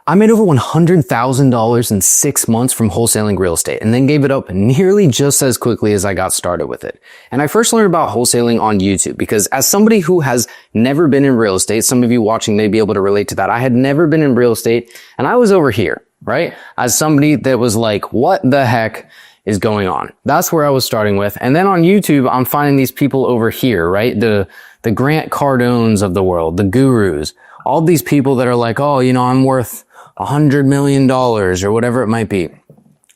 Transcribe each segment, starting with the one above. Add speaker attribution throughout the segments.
Speaker 1: I made over $100,000 in 6 months from wholesaling real estate and then gave it up nearly just as quickly as I got started with it. And I first learned about wholesaling on YouTube because as somebody who has never been in real estate, some of you watching may be able to relate to that. I had never been in real estate and I was over here, right? As somebody that was like, what the heck is going on? That's where I was starting with. And then on YouTube, I'm finding these people over here, right? The Grant Cardones of the world, the gurus, all these people that are like, oh, you know, I'm worth $100 million or whatever it might be.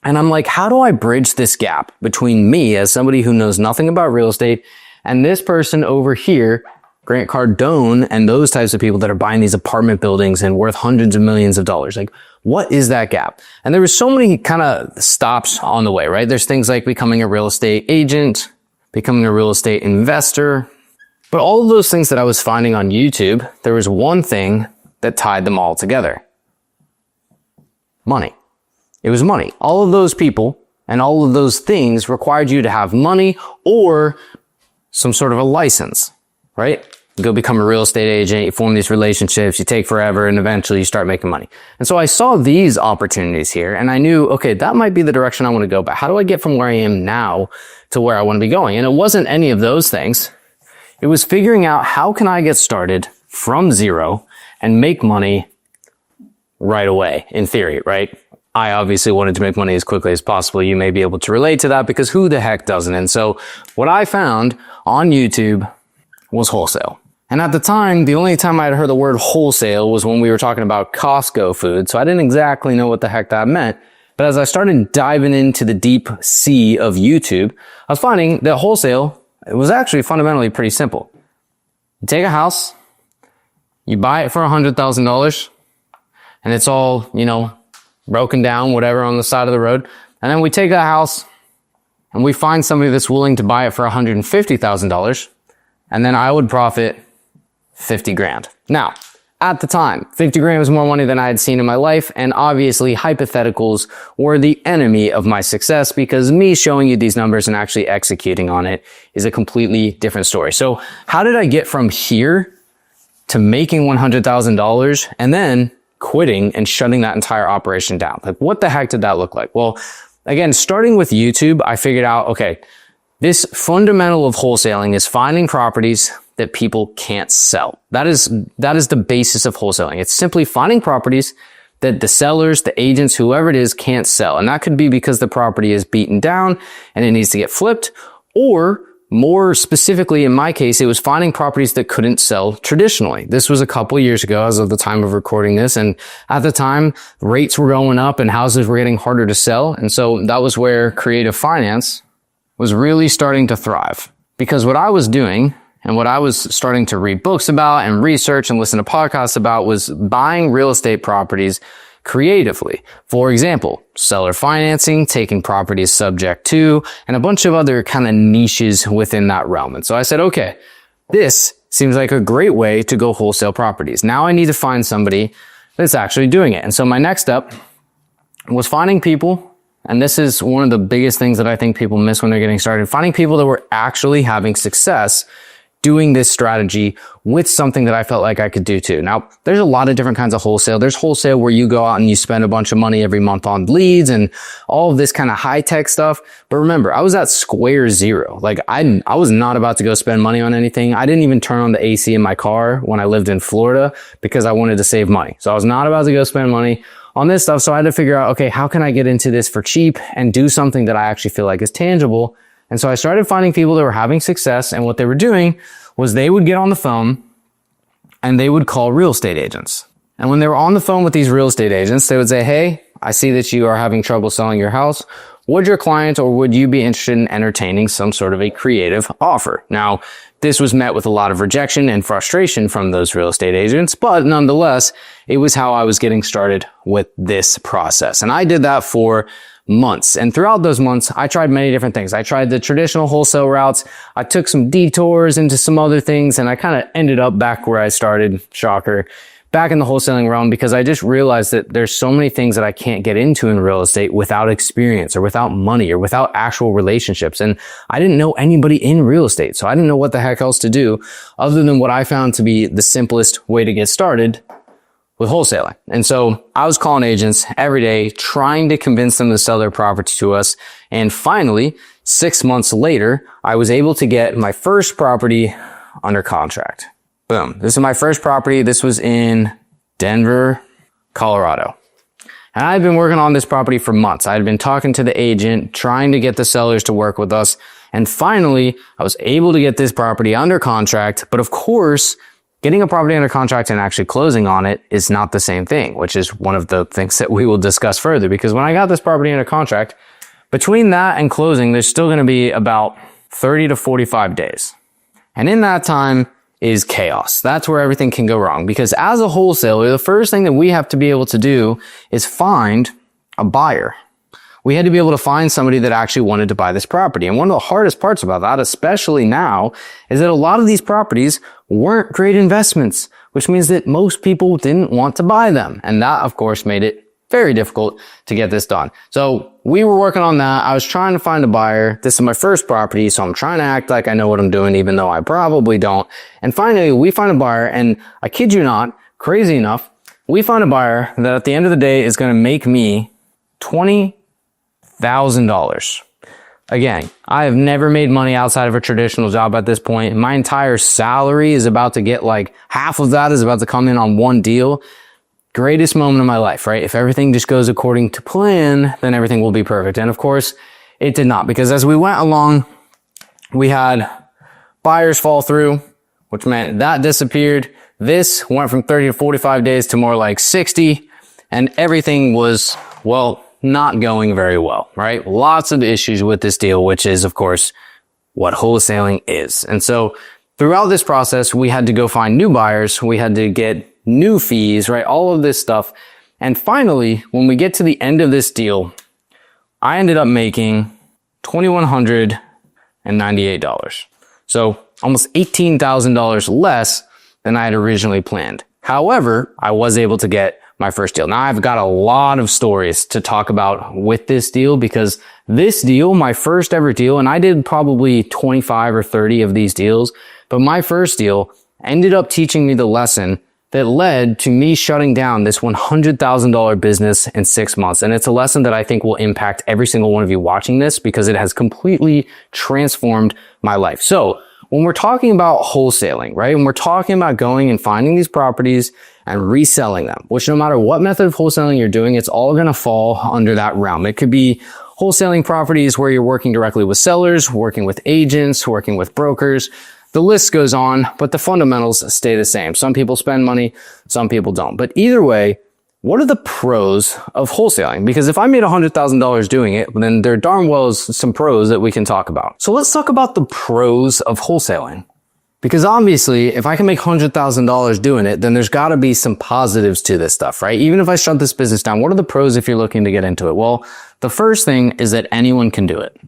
Speaker 1: And I'm like, how do I bridge this gap between me as somebody who knows nothing about real estate and this person over here, Grant Cardone, and those types of people that are buying these apartment buildings and worth hundreds of millions of dollars? Like, what is that gap? And there were so many kind of stops on the way, right? There's things like becoming a real estate agent, becoming a real estate investor. But all of those things that I was finding on YouTube, there was one thing that tied them all together. Money. It was money. All of those people and all of those things required you to have money or some sort of a license, right? You go become a real estate agent, you form these relationships, you take forever, and eventually you start making money. And so I saw these opportunities here and I knew, okay, that might be the direction I want to go, but how do I get from where I am now to where I want to be going? And it wasn't any of those things. It was figuring out how can I get started from zero and make money right away, in theory, right? I obviously wanted to make money as quickly as possible. You may be able to relate to that because who the heck doesn't? And so what I found on YouTube was wholesale. And at the time, the only time I had heard the word wholesale was when we were talking about Costco food. So I didn't exactly know what the heck that meant. But as I started diving into the deep sea of YouTube, I was finding that wholesale, it was actually fundamentally pretty simple. You take a house, you buy it for $100,000, and it's all, you know, broken down, whatever, on the side of the road. And then we take that house and we find somebody that's willing to buy it for $150,000. And then I would profit 50 grand. Now, at the time, 50 grand was more money than I had seen in my life. And obviously hypotheticals were the enemy of my success because me showing you these numbers and actually executing on it is a completely different story. So how did I get from here to making $100,000 and then quitting and shutting that entire operation down? Like, what the heck did that look like? Well, again, starting with YouTube, I figured out, okay, this fundamental of wholesaling is finding properties that people can't sell. That is the basis of wholesaling. It's simply finding properties that the sellers, the agents, whoever it is, can't sell. And that could be because the property is beaten down and it needs to get flipped, or more specifically, in my case, it was finding properties that couldn't sell traditionally. This was a couple years ago as of the time of recording this. And at the time, rates were going up and houses were getting harder to sell. And so that was where creative finance was really starting to thrive. Because what I was doing and what I was starting to read books about and research and listen to podcasts about was buying real estate properties creatively. For example, seller financing, taking properties subject to, and a bunch of other kind of niches within that realm. And so I said, okay, this seems like a great way to go wholesale properties. Now I need to find somebody that's actually doing it. And so my next step was finding people, and this is one of the biggest things that I think people miss when they're getting started, finding people that were actually having success doing this strategy with something that I felt like I could do too. Now, there's a lot of different kinds of wholesale. There's wholesale where you go out and you spend a bunch of money every month on leads and all of this kind of high tech stuff. But remember, I was at square zero. Like I was not about to go spend money on anything. I didn't even turn on the AC in my car when I lived in Florida because I wanted to save money. So I was not about to go spend money on this stuff. So I had to figure out, okay, how can I get into this for cheap and do something that I actually feel like is tangible? And so I started finding people that were having success, and what they were doing was they would get on the phone and they would call real estate agents. And when they were on the phone with these real estate agents, they would say, hey, I see that you are having trouble selling your house. Would your client or would you be interested in entertaining some sort of a creative offer? Now, this was met with a lot of rejection and frustration from those real estate agents, but nonetheless, it was how I was getting started with this process. And I did that for months. And throughout those months, I tried many different things. I tried the traditional wholesale routes. I took some detours into some other things, and I kind of ended up back where I started, shocker, back in the wholesaling realm, because I just realized that there's so many things that I can't get into in real estate without experience or without money or without actual relationships. And I didn't know anybody in real estate. So I didn't know what the heck else to do other than what I found to be the simplest way to get started with wholesaling. And so I was calling agents every day, trying to convince them to sell their property to us. And finally, 6 months later, I was able to get my first property under contract. Boom. This is my first property. This was in Denver, Colorado. And I had been working on this property for months. I had been talking to the agent, trying to get the sellers to work with us. And finally, I was able to get this property under contract. But of course, getting a property under contract and actually closing on it is not the same thing, which is one of the things that we will discuss further. Because when I got this property under contract, between that and closing, there's still going to be about 30 to 45 days. And in that time is chaos. That's where everything can go wrong. Because as a wholesaler, the first thing that we have to be able to do is find a buyer. We had to be able to find somebody that actually wanted to buy this property. And one of the hardest parts about that, especially now, is that a lot of these properties weren't great investments, which means that most people didn't want to buy them. And that, of course, made it very difficult to get this done. So we were working on that. I was trying to find a buyer. This is my first property, so I'm trying to act like I know what I'm doing, even though I probably don't. And finally, we find a buyer, and I kid you not, crazy enough, we find a buyer that at the end of the day is going to make me $20,000. Again, I have never made money outside of a traditional job at this point. My entire salary is about to get like half of that is about to come in on one deal. Greatest moment of my life, right? If everything just goes according to plan, then everything will be perfect. And of course, it did not, because as we went along, we had buyers fall through, which meant that disappeared. This went from 30 to 45 days to more like 60, and everything was, well, not going very well, right? Lots of issues with this deal, which is, of course, what wholesaling is. And so throughout this process, we had to go find new buyers. We had to get new fees, right? All of this stuff. And finally, when we get to the end of this deal, I ended up making $2,198. So almost $18,000 less than I had originally planned. However, I was able to get my first deal. Now I've got a lot of stories to talk about with this deal, because this deal, my first ever deal, and I did probably 25 or 30 of these deals, but my first deal ended up teaching me the lesson that led to me shutting down this $100,000 business in 6 months. And it's a lesson that I think will impact every single one of you watching this, because it has completely transformed my life. So when we're talking about wholesaling, right? When we're talking about going and finding these properties and reselling them, which no matter what method of wholesaling you're doing, it's all going to fall under that realm. It could be wholesaling properties where you're working directly with sellers, working with agents, working with brokers. The list goes on, but the fundamentals stay the same. Some people spend money, some people don't. But either way, what are the pros of wholesaling? Because if I made $100,000 doing it, then there darn well is some pros that we can talk about. So let's talk about the pros of wholesaling. Because obviously, if I can make $100,000 doing it, then there's got to be some positives to this stuff, right? Even if I shut this business down, what are the pros if you're looking to get into it? Well, the first thing is that anyone can do it.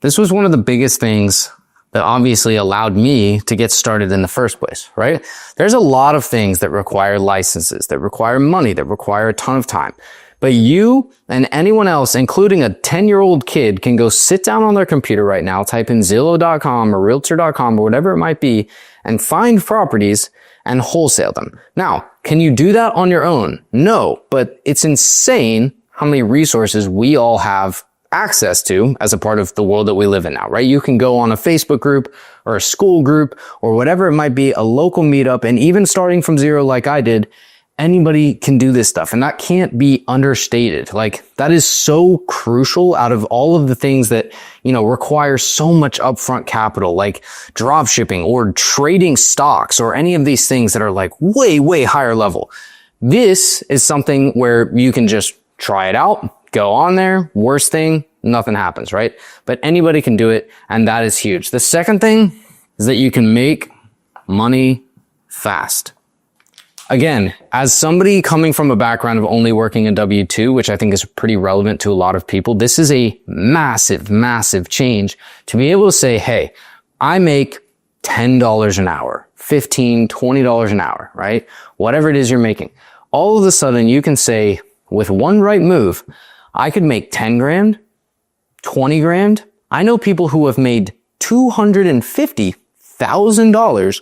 Speaker 1: This was one of the biggest things that obviously allowed me to get started in the first place, right? There's a lot of things that require licenses, that require money, that require a ton of time. But you and anyone else, including a 10-year-old kid, can go sit down on their computer right now, type in Zillow.com or Realtor.com or whatever it might be, and find properties and wholesale them. Now, can you do that on your own? No, but it's insane how many resources we all have access to as a part of the world that we live in now, right? You can go on a Facebook group or a school group or whatever it might be, a local meetup, and even starting from zero like I did, anybody can do this stuff. And that can't be understated. Like, that is so crucial out of all of the things that, require so much upfront capital, like drop shipping or trading stocks or any of these things that are like way, way higher level. This is something where you can just try it out. Go on there, worst thing, nothing happens, right? But anybody can do it, and that is huge. The second thing is that you can make money fast. Again, as somebody coming from a background of only working a W-2, which I think is pretty relevant to a lot of people, this is a massive, massive change to be able to say, hey, I make $10 an hour, $15, $20 an hour, right? Whatever it is you're making. All of a sudden, you can say, with one right move, I could make 10 grand, 20 grand. I know people who have made $250,000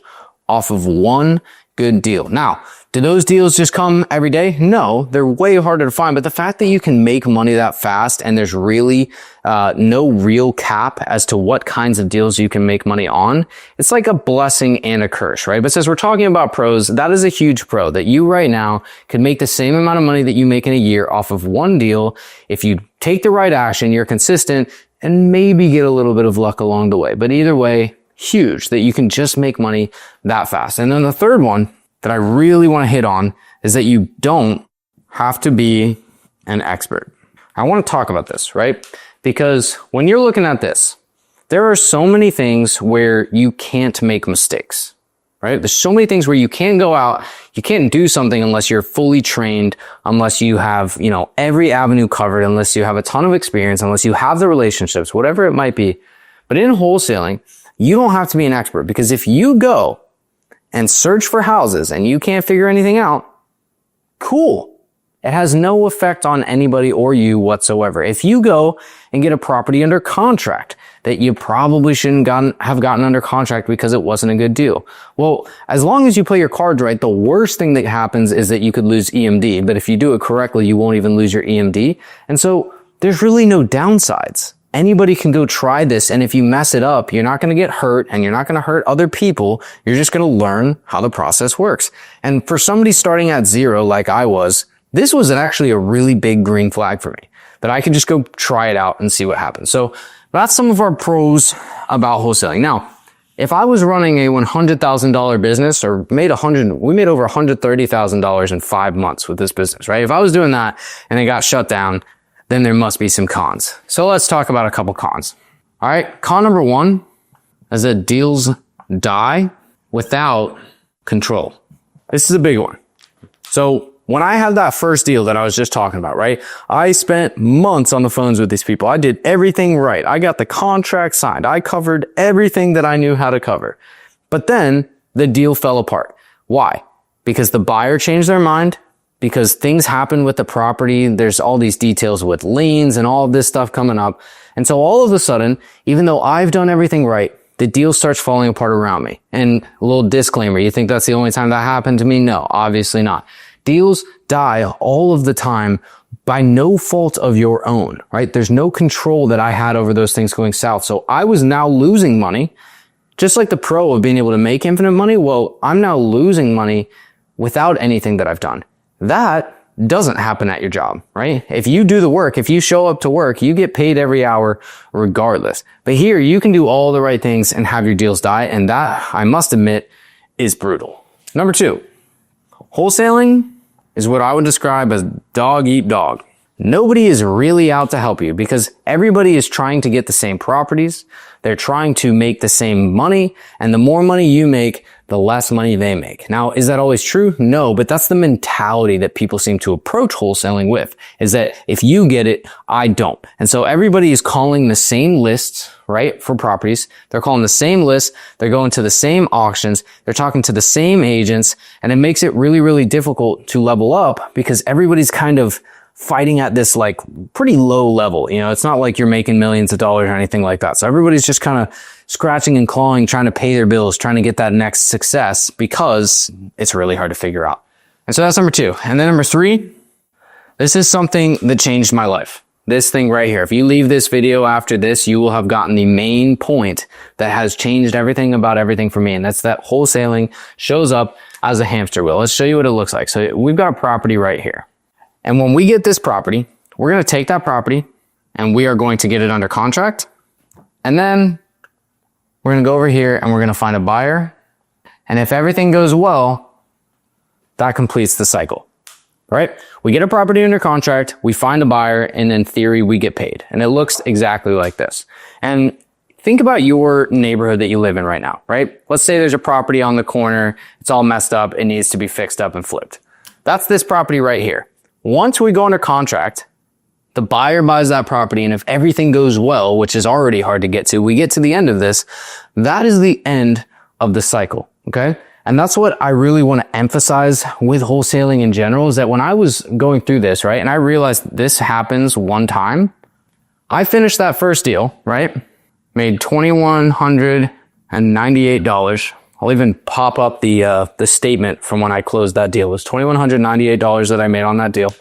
Speaker 1: off of one good deal. Now, Do those deals just come every day? No, they're way harder to find. But the fact that you can make money that fast and there's really no real cap as to what kinds of deals you can make money on, it's like a blessing and a curse, right? But since we're talking about pros, that is a huge pro, that you right now can make the same amount of money that you make in a year off of one deal if you take the right action, you're consistent, and maybe get a little bit of luck along the way. But either way, huge that you can just make money that fast. And then the third one that I really want to hit on is that you don't have to be an expert. I want to talk about this, right? Because when you're looking at this, there are so many things where you can't make mistakes, right? There's so many things where you can't go out, you can't do something unless you're fully trained, unless you have, every avenue covered, unless you have a ton of experience, unless you have the relationships, whatever it might be. But in wholesaling, you don't have to be an expert, because if you go and search for houses and you can't figure anything out, cool. It has no effect on anybody or you whatsoever. If you go and get a property under contract that you probably shouldn't have gotten under contract because it wasn't a good deal, well, as long as you play your cards right, the worst thing that happens is that you could lose EMD. But if you do it correctly, you won't even lose your EMD. And so there's really no downsides. Anybody can go try this, and if you mess it up, you're not going to get hurt and you're not going to hurt other people. You're just going to learn how the process works. And for somebody starting at zero like I was, this was actually a really big green flag for me, that I could just go try it out and see what happens. So that's some of our pros about wholesaling. Now, if I was running a $100,000 business, or we made over $130,000 in 5 months with this business, right? If I was doing that and it got shut down, then there must be some cons. So let's talk about a couple cons. All right. Con number one is that deals die without control. This is a big one. So when I had that first deal that I was just talking about, right? I spent months on the phones with these people. I did everything right. I got the contract signed. I covered everything that I knew how to cover. But then the deal fell apart. Why? Because the buyer changed their mind. Because things happen with the property. There's all these details with liens and all of this stuff coming up. And so all of a sudden, even though I've done everything right, the deal starts falling apart around me. And a little disclaimer, you think that's the only time that happened to me? No, obviously not. Deals die all of the time by no fault of your own, right? There's no control that I had over those things going south. So I was now losing money, just like the pro of being able to make infinite money. Well, I'm now losing money without anything that I've done. That doesn't happen at your job, right? If you do the work, if you show up to work, you get paid every hour regardless. But here you can do all the right things and have your deals die. And that, I must admit, is brutal. Number two, wholesaling is what I would describe as dog eat dog. Nobody is really out to help you because everybody is trying to get the same properties. They're trying to make the same money, and the more money you make, the less money they make. Now, is that always true? No, but that's the mentality that people seem to approach wholesaling with, is that if you get it, I don't. And so everybody is calling the same lists, right, for properties. They're calling the same lists. They're going to the same auctions. They're talking to the same agents, and it makes it really, really difficult to level up because everybody's kind of fighting at this like pretty low level. It's not like you're making millions of dollars or anything like that. So everybody's just kind of scratching and clawing, trying to pay their bills, trying to get that next success because it's really hard to figure out. And so that's number two. And then number three, this is something that changed my life. This thing right here. If you leave this video after this, you will have gotten the main point that has changed everything about everything for me. And that's that wholesaling shows up as a hamster wheel. Let's show you what it looks like. So we've got property right here. And when we get this property, we're going to take that property and we are going to get it under contract. And then we're going to go over here and we're going to find a buyer. And if everything goes well, that completes the cycle, right? We get a property under contract, we find a buyer, and in theory, we get paid. And it looks exactly like this. And think about your neighborhood that you live in right now, right? Let's say there's a property on the corner. It's all messed up. It needs to be fixed up and flipped. That's this property right here. Once we go under contract, the buyer buys that property, and if everything goes well, which is already hard to get to, we get to the end of this, that is the end of the cycle, okay? And that's what I really want to emphasize with wholesaling in general, is that when I was going through this, right, and I realized this happens one time, I finished that first deal, right, made $2,198 I'll even pop up the statement from when I closed that deal. It was $2,198 that I made on that deal.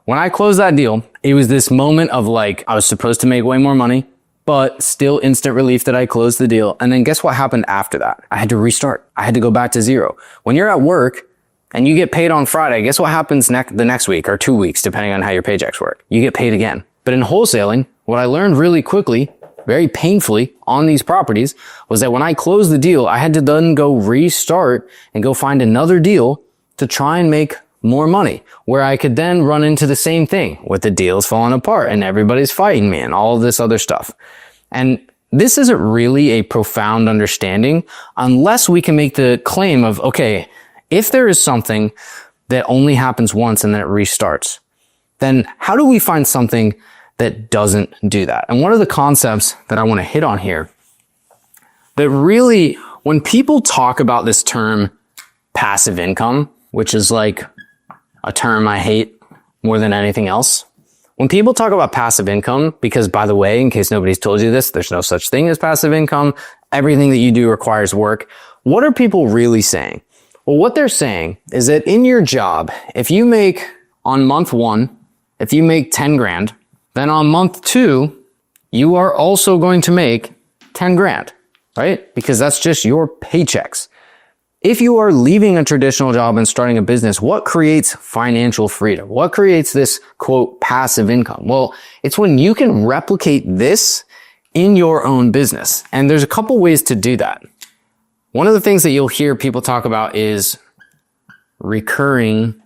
Speaker 1: When I closed that deal, it was this moment of like, I was supposed to make way more money, but still instant relief that I closed the deal. And then guess what happened after that? I had to restart. I had to go back to zero. When you're at work and you get paid on Friday, guess what happens the next week or 2 weeks, depending on how your paychecks work? You get paid again. But in wholesaling, what I learned really quickly, very painfully on these properties, was that when I closed the deal, I had to then go restart and go find another deal to try and make more money, where I could then run into the same thing with the deals falling apart and everybody's fighting me and all of this other stuff. And this isn't really a profound understanding unless we can make the claim of, okay, if there is something that only happens once and then it restarts, then how do we find something that doesn't do that? And one of the concepts that I want to hit on here, that really, when people talk about this term passive income, which is like a term I hate more than anything else. When people talk about passive income, because by the way, in case nobody's told you this, there's no such thing as passive income. Everything that you do requires work. What are people really saying? Well, what they're saying is that in your job, if you make on month 1, if you make 10 grand, then on month 2, you are also going to make 10 grand, right? Because that's just your paychecks. If you are leaving a traditional job and starting a business, what creates financial freedom? What creates this, quote, passive income? Well, it's when you can replicate this in your own business. And there's a couple ways to do that. One of the things that you'll hear people talk about is recurring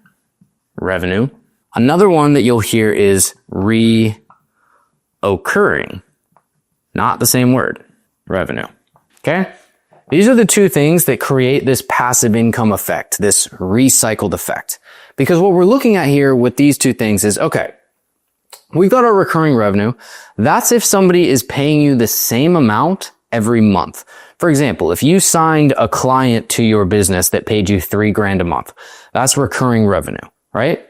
Speaker 1: revenue. Another one that you'll hear is reoccurring. Not the same word, revenue. Okay? These are the two things that create this passive income effect, this recycled effect. Because what we're looking at here with these two things is, okay, we've got our recurring revenue. That's if somebody is paying you the same amount every month. For example, if you signed a client to your business that paid you $3,000 a month, that's recurring revenue, right?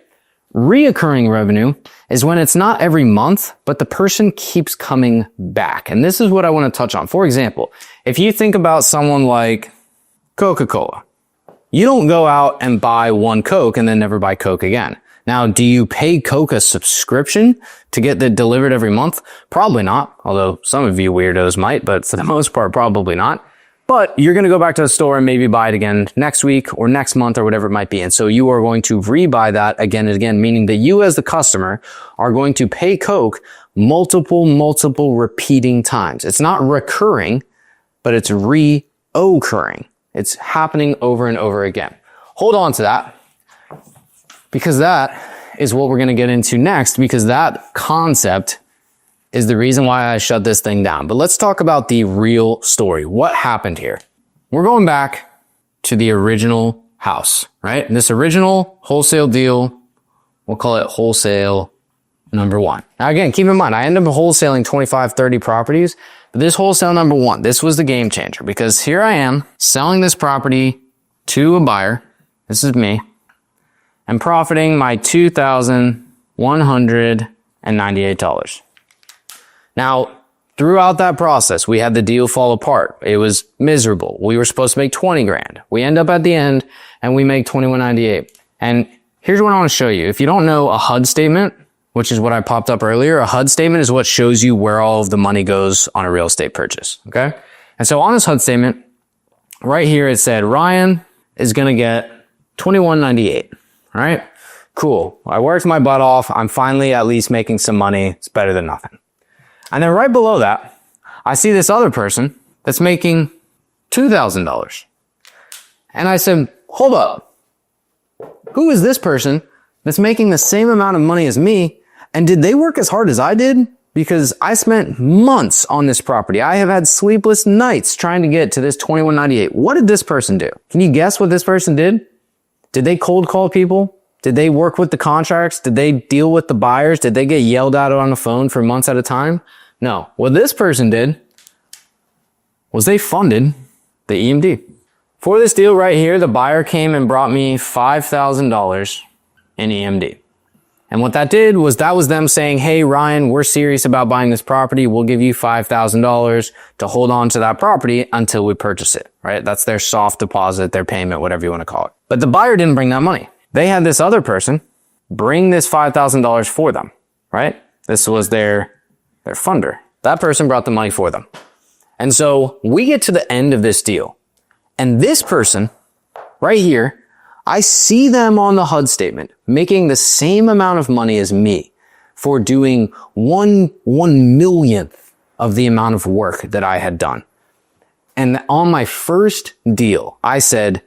Speaker 1: Reoccurring revenue is when it's not every month, but the person keeps coming back. And this is what I want to touch on. For example, if you think about someone like Coca-Cola, you don't go out and buy one Coke and then never buy Coke again. Now, do you pay Coke a subscription to get that delivered every month? Probably not, although some of you weirdos might, but for the most part, probably not. But you're going to go back to the store and maybe buy it again next week or next month or whatever it might be. And so you are going to rebuy that again and again, meaning that you as the customer are going to pay Coke multiple repeating times. It's not recurring, but it's reoccurring. It's happening over and over again. Hold on to that, because that is what we're going to get into next, because that concept is the reason why I shut this thing down. But let's talk about the real story. What happened here? We're going back to the original house, right? And this original wholesale deal, we'll call it wholesale number 1. Now again, keep in mind, I ended up wholesaling 25, 30 properties, but this wholesale number 1, this was the game changer, because here I am selling this property to a buyer. This is me. And profiting my $2,198. Now, throughout that process, we had the deal fall apart. It was miserable. We were supposed to make 20 grand. We end up at the end and we make 21.98. And here's what I want to show you. If you don't know a HUD statement, which is what I popped up earlier, a HUD statement is what shows you where all of the money goes on a real estate purchase. Okay. And so on this HUD statement, right here, it said Ryan is going to get 21.98. All right. Cool. I worked my butt off. I'm finally at least making some money. It's better than nothing. And then right below that, I see this other person that's making $2,000. And I said, hold up. Who is this person that's making the same amount of money as me? And did they work as hard as I did? Because I spent months on this property. I have had sleepless nights trying to get to this 21.98. What did this person do? Can you guess what this person did? Did they cold call people? Did they work with the contracts? Did they deal with the buyers? Did they get yelled at on the phone for months at a time? No. What this person did was they funded the EMD. For this deal right here, the buyer came and brought me $5,000 in EMD. And what that did was that was them saying, hey, Ryan, we're serious about buying this property. We'll give you $5,000 to hold on to that property until we purchase it, right? That's their soft deposit, their payment, whatever you want to call it. But the buyer didn't bring that money. They had this other person bring this $5,000 for them, right? This was their funder. That person brought the money for them. And so we get to the end of this deal. And this person right here, I see them on the HUD statement making the same amount of money as me for doing one millionth of the amount of work that I had done. And on my first deal, I said,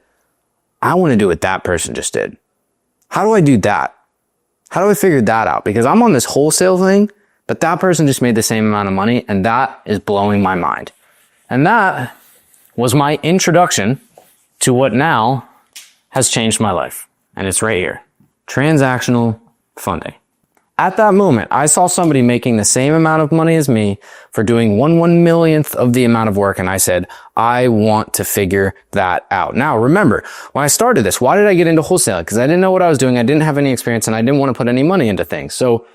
Speaker 1: I want to do what that person just did. How do I do that? How do I figure that out? Because I'm on this wholesale thing, but that person just made the same amount of money, and that is blowing my mind. And that was my introduction to what now has changed my life. And it's right here. Transactional funding. At that moment, I saw somebody making the same amount of money as me for doing one millionth of the amount of work. And I said, I want to figure that out. Now, remember, when I started this, why did I get into wholesaling? Because I didn't know what I was doing. I didn't have any experience and I didn't want to put any money into things. So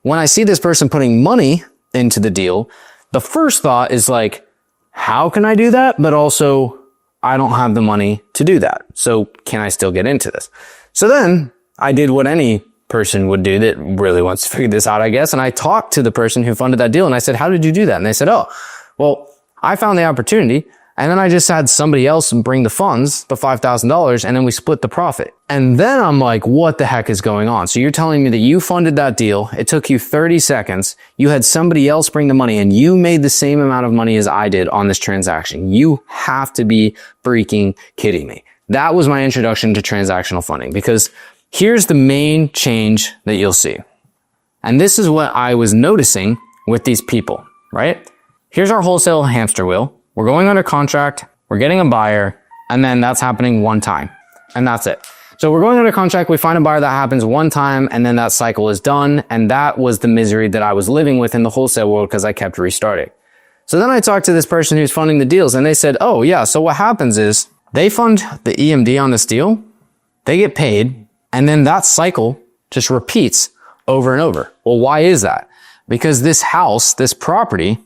Speaker 1: when I see this person putting money into the deal, the first thought is like, how can I do that? But also, I don't have the money to do that. So can I still get into this? So then I did what any person would do that really wants to figure this out, I guess. And I talked to the person who funded that deal and I said, how did you do that? And they said, oh, well, I found the opportunity and then I just had somebody else bring the funds, the $5,000, and then we split the profit. And then I'm like, what the heck is going on? So you're telling me that you funded that deal. It took you 30 seconds. You had somebody else bring the money and you made the same amount of money as I did on this transaction. You have to be freaking kidding me. That was my introduction to transactional funding, because here's the main change that you'll see. And this is what I was noticing with these people, right? Here's our wholesale hamster wheel. We're going under contract. We're getting a buyer. And then that's happening one time. And that's it. So we're going under contract. We find a buyer. That happens one time. And then that cycle is done. And that was the misery that I was living with in the wholesale world because I kept restarting. So then I talked to this person who's funding the deals and they said, oh yeah, so what happens is they fund the EMD on this deal. They get paid. And then that cycle just repeats over and over. Well, why is that? Because this house, this property,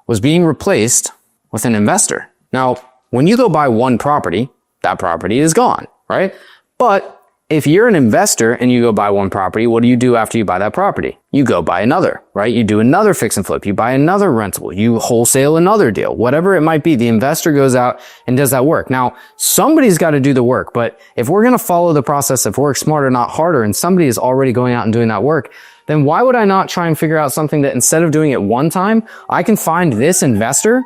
Speaker 1: was being replaced with an investor. Now, when you go buy one property, that property is gone, right? But if you're an investor and you go buy one property, what do you do after you buy that property? You go buy another, right? You do another fix and flip. You buy another rental. You wholesale another deal. Whatever it might be, the investor goes out and does that work. Now, somebody's got to do the work, but if we're going to follow the process of work smarter, not harder, and somebody is already going out and doing that work, then why would I not try and figure out something that instead of doing it one time, I can find this investor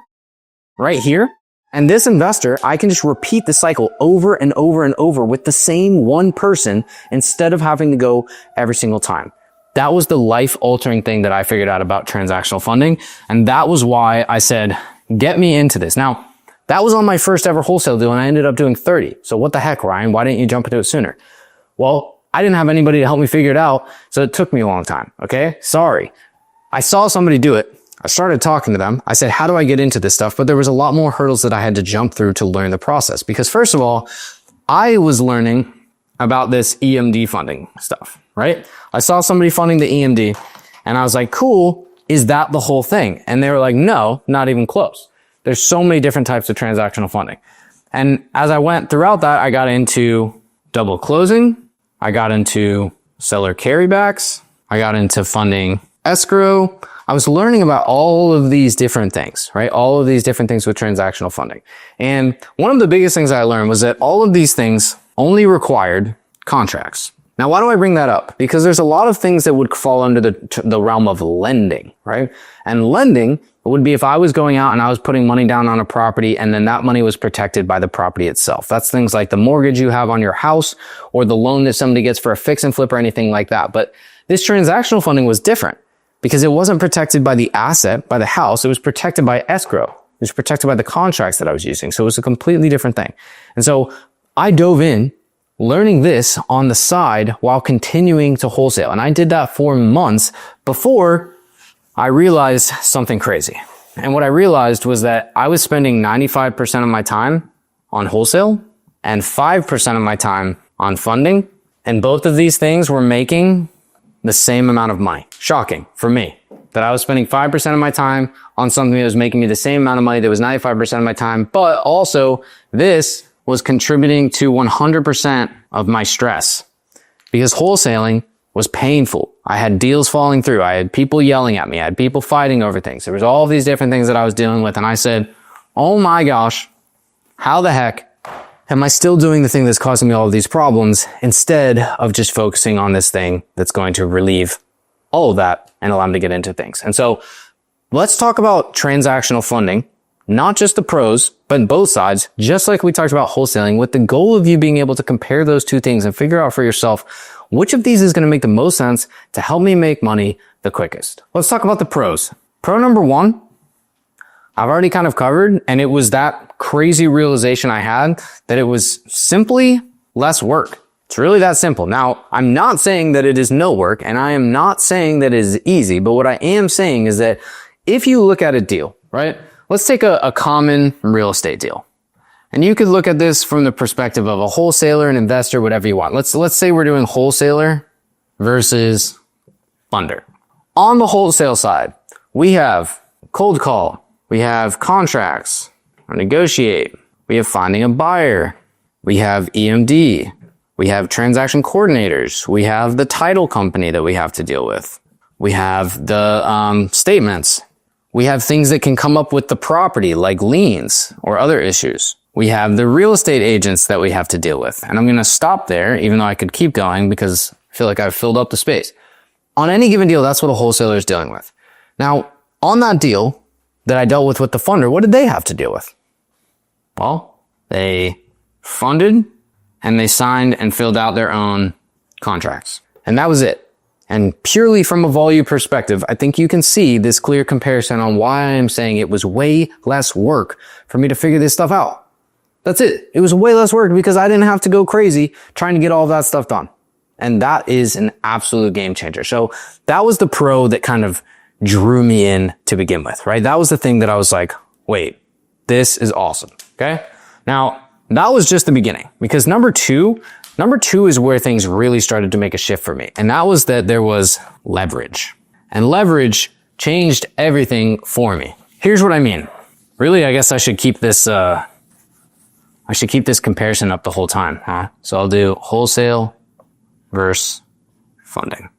Speaker 1: right here. And this investor, I can just repeat the cycle over and over and over with the same one person instead of having to go every single time. That was the life-altering thing that I figured out about transactional funding. And that was why I said, get me into this. Now, that was on my first ever wholesale deal and I ended up doing 30. So what the heck, Ryan? Why didn't you jump into it sooner? Well, I didn't have anybody to help me figure it out. So it took me a long time. Okay. Sorry. I saw somebody do it. I started talking to them. I said, how do I get into this stuff? But there was a lot more hurdles that I had to jump through to learn the process. Because first of all, I was learning about this EMD funding stuff, right? I saw somebody funding the EMD and I was like, cool. Is that the whole thing? And they were like, no, not even close. There's so many different types of transactional funding. And as I went throughout that, I got into double closing. I got into seller carrybacks. I got into funding escrow. I was learning about all of these different things, right? All of these different things with transactional funding. And one of the biggest things I learned was that all of these things only required contracts. Now, why do I bring that up? Because there's a lot of things that would fall under the realm of lending, right? And lending would be if I was going out and I was putting money down on a property and then that money was protected by the property itself. That's things like the mortgage you have on your house or the loan that somebody gets for a fix and flip or anything like that. But this transactional funding was different because it wasn't protected by the asset, by the house. It was protected by escrow. It was protected by the contracts that I was using. So it was a completely different thing. And so I dove in learning this on the side while continuing to wholesale. And I did that for months before I realized something crazy. And what I realized was that I was spending 95% of my time on wholesale and 5% of my time on funding. And both of these things were making the same amount of money. Shocking for me that I was spending 5% of my time on something that was making me the same amount of money that was 95% of my time, but also this was contributing to 100% of my stress because wholesaling was painful. I had deals falling through. I had people yelling at me. I had people fighting over things. There was all of these different things that I was dealing with. And I said, oh my gosh, how the heck am I still doing the thing that's causing me all of these problems instead of just focusing on this thing that's going to relieve all of that and allow me to get into things? And so let's talk about transactional funding, not just the pros, but both sides, just like we talked about wholesaling, with the goal of you being able to compare those two things and figure out for yourself which of these is going to make the most sense to help me make money the quickest. Let's talk about the pros. Pro number one, I've already kind of covered, and it was that crazy realization I had that it was simply less work. It's really that simple. Now, I'm not saying that it is no work, and I am not saying that it is easy, but what I am saying is that if you look at a deal, right? Let's take a common real estate deal. And you could look at this from the perspective of a wholesaler, an investor, whatever you want. Let's say we're doing wholesaler versus funder. On the wholesale side, we have cold call, we have contracts, or negotiate, we have finding a buyer, we have EMD, we have transaction coordinators, we have the title company that we have to deal with, we have the statements, we have things that can come up with the property like liens or other issues. We have the real estate agents that we have to deal with. And I'm going to stop there, even though I could keep going because I feel like I've filled up the space. On any given deal, that's what a wholesaler is dealing with. Now, on that deal that I dealt with the funder, what did they have to deal with? Well, they funded and they signed and filled out their own contracts. And that was it. And purely from a volume perspective, I think you can see this clear comparison on why I am saying it was way less work for me to figure this stuff out. That's it. It was way less work because I didn't have to go crazy trying to get all of that stuff done. And that is an absolute game changer. So that was the pro that kind of drew me in to begin with, right? That was the thing that I was like, wait, this is awesome. Okay. Now that was just the beginning because number two is where things really started to make a shift for me. And that was that there was leverage, and leverage changed everything for me. Here's what I mean. Really, I guess I should keep this comparison up the whole time, huh? So I'll do wholesale versus funding.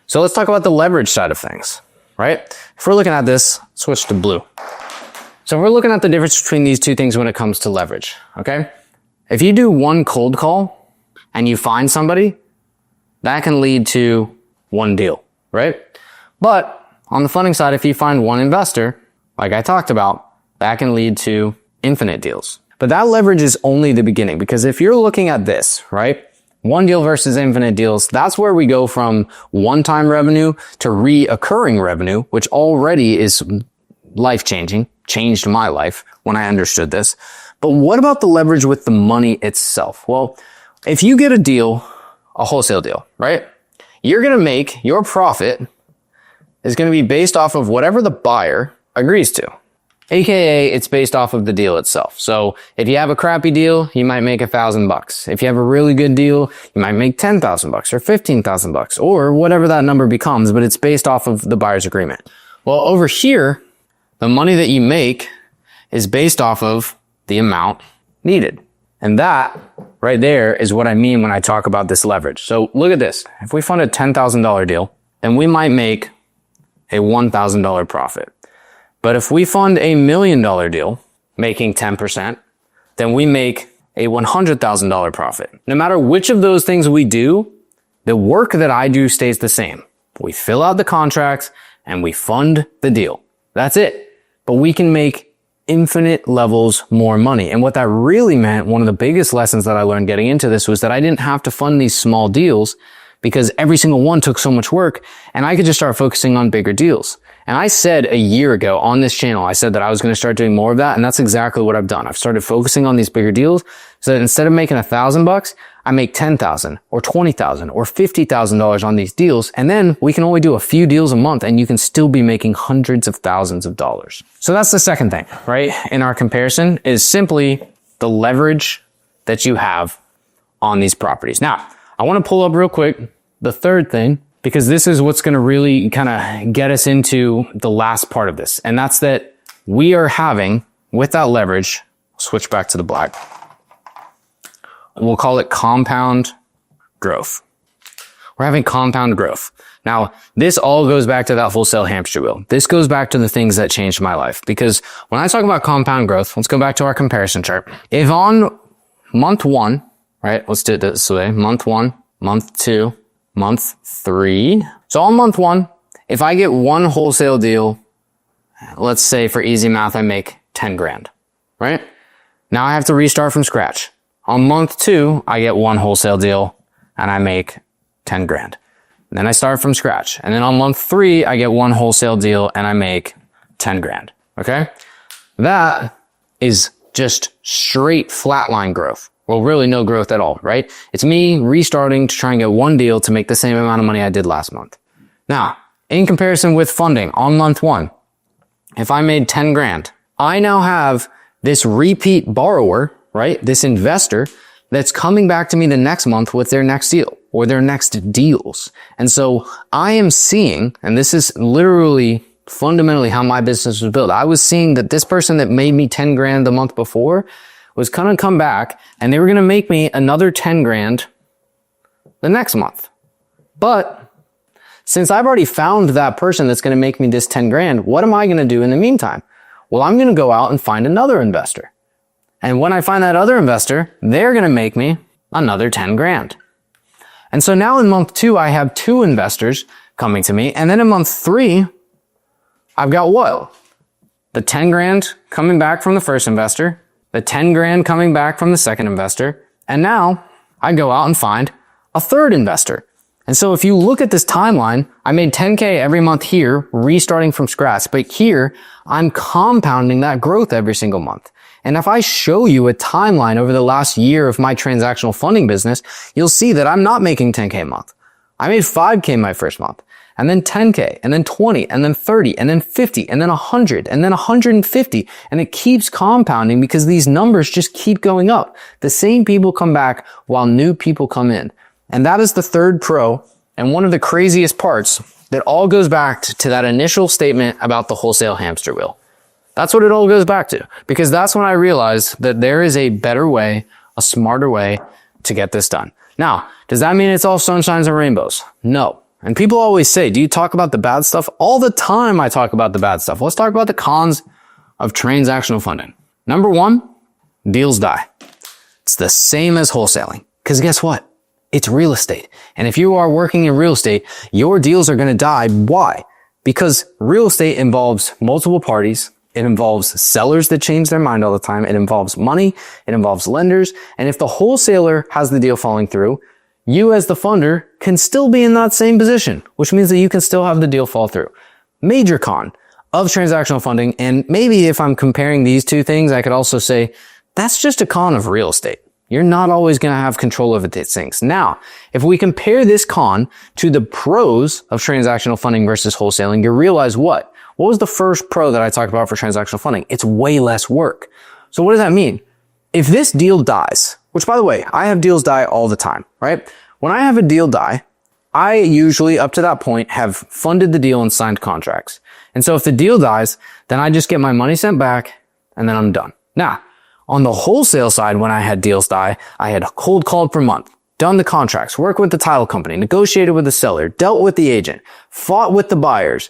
Speaker 1: So let's talk about the leverage side of things, right? If we're looking at this, switch to blue. So we're looking at the difference between these two things when it comes to leverage, okay? If you do one cold call and you find somebody, that can lead to one deal, right? But on the funding side, if you find one investor, like I talked about, that can lead to infinite deals. But that leverage is only the beginning, because if you're looking at this, right? One deal versus infinite deals, that's where we go from one-time revenue to reoccurring revenue, which already is life-changing, changed my life when I understood this. But what about the leverage with the money itself? Well, if you get a deal, a wholesale deal, right? You're going to make your profit is going to be based off of whatever the buyer agrees to. AKA, it's based off of the deal itself. So if you have a crappy deal, you might make $1,000. If you have a really good deal, you might make $10,000 or $15,000 or whatever that number becomes, but it's based off of the buyer's agreement. Well, over here, the money that you make is based off of the amount needed. And that right there is what I mean when I talk about this leverage. So look at this. If we fund a $10,000 deal, then we might make a $1,000 profit. But if we fund a $1 million deal, making 10%, then we make a $100,000 profit. No matter which of those things we do, the work that I do stays the same. We fill out the contracts and we fund the deal. That's it. But we can make infinite levels more money. And what that really meant, one of the biggest lessons that I learned getting into this was that I didn't have to fund these small deals because every single one took so much work, and I could just start focusing on bigger deals. And I said a year ago on this channel, I said that I was going to start doing more of that. And that's exactly what I've done. I've started focusing on these bigger deals so that instead of making $1,000, I make $10,000 or $20,000 or $50,000 on these deals. And then we can only do a few deals a month and you can still be making hundreds of thousands of dollars. So that's the second thing, right? In our comparison is simply the leverage that you have on these properties. Now, I want to pull up real quick the third thing, because this is what's going to really kind of get us into the last part of this. And that's that we are having, with that leverage, switch back to the black. We'll call it compound growth. We're having compound growth. Now, this all goes back to that wholesale hamster wheel. This goes back to the things that changed my life. Because when I talk about compound growth, let's go back to our comparison chart. If on month 1, right, let's do it this way. Month 1, month 2, month 3. So on month 1, if I get one wholesale deal, let's say for easy math, I make 10 grand, right? Now I have to restart from scratch. On month 2, I get one wholesale deal and I make 10 grand. And then I start from scratch. And then on month 3, I get one wholesale deal and I make 10 grand. Okay? That is just straight flatline growth. Well, really no growth at all, right? It's me restarting to try and get one deal to make the same amount of money I did last month. Now, in comparison with funding on month 1, if I made 10 grand, I now have this repeat borrower, right? This investor that's coming back to me the next month with their next deal or their next deals. And so I am seeing, and this is literally fundamentally how my business was built. I was seeing that this person that made me 10 grand the month before was going to come back and they were going to make me another 10 grand the next month. But since I've already found that person that's going to make me this 10 grand, what am I going to do in the meantime? Well, I'm going to go out and find another investor. And when I find that other investor, they're going to make me another 10 grand. And so now in month 2, I have 2 investors coming to me. And then in month 3, I've got what? The 10 grand coming back from the first investor, the 10 grand coming back from the second investor. And now I go out and find a third investor. And so if you look at this timeline, I made 10K every month here, restarting from scratch. But here, I'm compounding that growth every single month. And if I show you a timeline over the last year of my transactional funding business, you'll see that I'm not making 10K a month. I made 5K my first month, and then 10K, and then 20, and then 30, and then 50, and then 100, and then 150. And it keeps compounding because these numbers just keep going up. The same people come back while new people come in. And that is the third pro, and one of the craziest parts that all goes back to that initial statement about the wholesale hamster wheel. That's what it all goes back to, because that's when I realized that there is a better way, a smarter way to get this done. Now, does that mean it's all sunshines and rainbows? No. And people always say, do you talk about the bad stuff? All the time I talk about the bad stuff. Let's talk about the cons of transactional funding. Number 1, deals die. It's the same as wholesaling. Because guess what? It's real estate. And if you are working in real estate, your deals are going to die. Why? Because real estate involves multiple parties. It involves sellers that change their mind all the time. It involves money. It involves lenders. And if the wholesaler has the deal falling through, you as the funder can still be in that same position, which means that you can still have the deal fall through. Major con of transactional funding. And maybe if I'm comparing these two things, I could also say that's just a con of real estate. You're not always going to have control over these things. Now, if we compare this con to the pros of transactional funding versus wholesaling, you realize what? What was the first pro that I talked about for transactional funding? It's way less work. So what does that mean? If this deal dies, which by the way, I have deals die all the time, right? When I have a deal die, I usually up to that point have funded the deal and signed contracts. And so if the deal dies, then I just get my money sent back and then I'm done. Now, on the wholesale side, when I had deals die, I had cold called per month, done the contracts, worked with the title company, negotiated with the seller, dealt with the agent, fought with the buyers,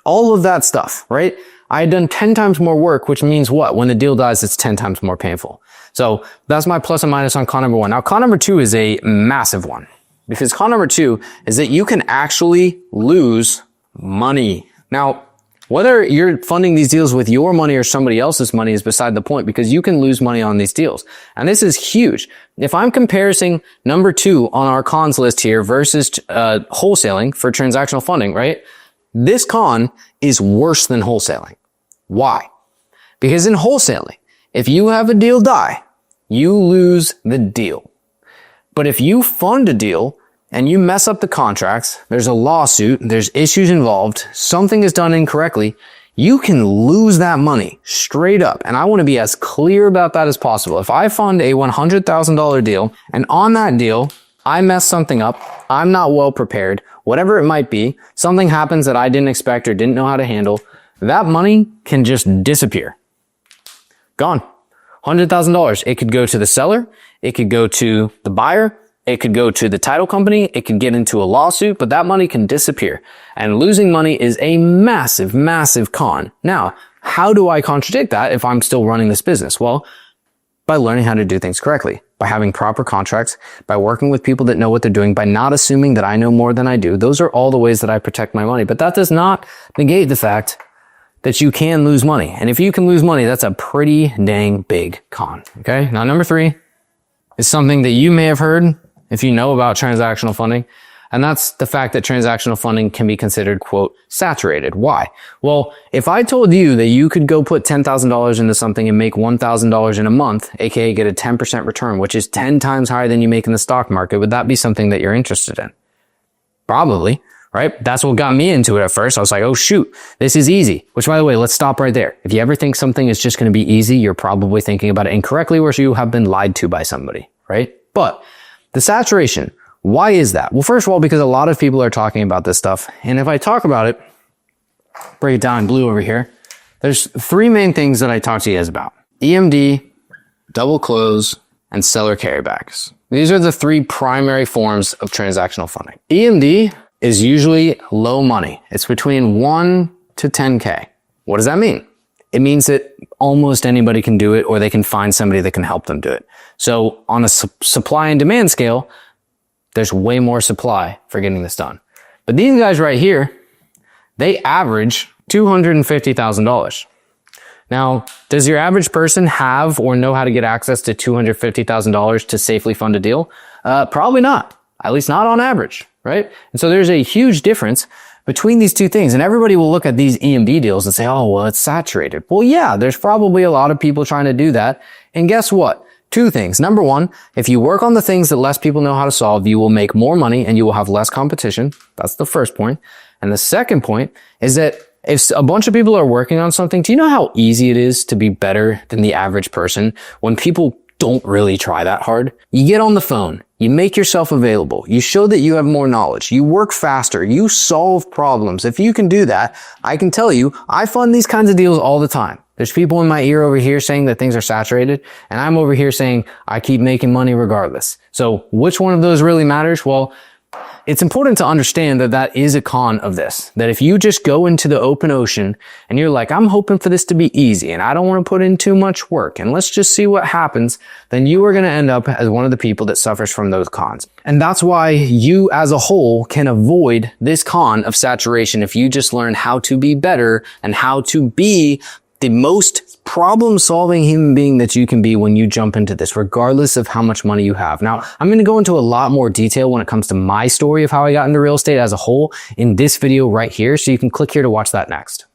Speaker 1: all of that stuff, right? I had done 10 times more work, which means what? When the deal dies, it's 10 times more painful. So that's my plus and minus on con number 1. Now, con number 2 is a massive one, because con number 2 is that you can actually lose money. Now, whether you're funding these deals with your money or somebody else's money is beside the point, because you can lose money on these deals. And this is huge. If I'm comparing number 2 on our cons list here versus wholesaling for transactional funding, right? This con is worse than wholesaling. Why? Because in wholesaling, if you have a deal die, you lose the deal. But if you fund a deal and you mess up the contracts, there's a lawsuit, there's issues involved, something is done incorrectly, you can lose that money straight up. And I want to be as clear about that as possible. If I fund a $100,000 deal and on that deal, I mess something up, I'm not well prepared, whatever it might be, something happens that I didn't expect or didn't know how to handle, that money can just disappear. Gone. $100,000. It could go to the seller. It could go to the buyer. It could go to the title company. It could get into a lawsuit, but that money can disappear. And losing money is a massive, massive con. Now, how do I contradict that if I'm still running this business? Well, by learning how to do things correctly, by having proper contracts, by working with people that know what they're doing, by not assuming that I know more than I do. Those are all the ways that I protect my money. But that does not negate the fact that you can lose money. And if you can lose money, that's a pretty dang big con. Okay. Now, number 3 is something that you may have heard if you know about transactional funding. And that's the fact that transactional funding can be considered, quote, saturated. Why? Well, if I told you that you could go put $10,000 into something and make $1,000 in a month, aka get a 10% return, which is 10 times higher than you make in the stock market, would that be something that you're interested in? Probably. Right? That's what got me into it at first. I was like, oh shoot, this is easy. Which, by the way, let's stop right there. If you ever think something is just going to be easy, you're probably thinking about it incorrectly, or you have been lied to by somebody, right? But the saturation, why is that? Well, first of all, because a lot of people are talking about this stuff. And if I talk about it, break it down in blue over here, there's 3 main things that I talk to you guys about. EMD, double close, and seller carrybacks. These are the 3 primary forms of transactional funding. EMD is usually low money. It's between 1 to 10K. What does that mean? It means that almost anybody can do it, or they can find somebody that can help them do it. So on a supply and demand scale, there's way more supply for getting this done. But these guys right here, they average $250,000. Now, does your average person have or know how to get access to $250,000 to safely fund a deal? Probably not. At least not on average, right? And so there's a huge difference between these 2 things. And everybody will look at these EMD deals and say, oh, well, it's saturated. Well, yeah, there's probably a lot of people trying to do that. And guess what? 2 things. Number 1, if you work on the things that less people know how to solve, you will make more money and you will have less competition. That's the first point. And the second point is that if a bunch of people are working on something, do you know how easy it is to be better than the average person when people don't really try that hard? You get on the phone, you make yourself available, you show that you have more knowledge, you work faster, you solve problems. If you can do that, I can tell you, I fund these kinds of deals all the time. There's people in my ear over here saying that things are saturated, and I'm over here saying I keep making money regardless. So which one of those really matters? Well, it's important to understand that that is a con of this. That if you just go into the open ocean and you're like, I'm hoping for this to be easy and I don't want to put in too much work and let's just see what happens, then you are going to end up as one of the people that suffers from those cons. And that's why you as a whole can avoid this con of saturation if you just learn how to be better and how to be the most problem-solving human being that you can be when you jump into this, regardless of how much money you have. Now, I'm going to go into a lot more detail when it comes to my story of how I got into real estate as a whole in this video right here, so you can click here to watch that next.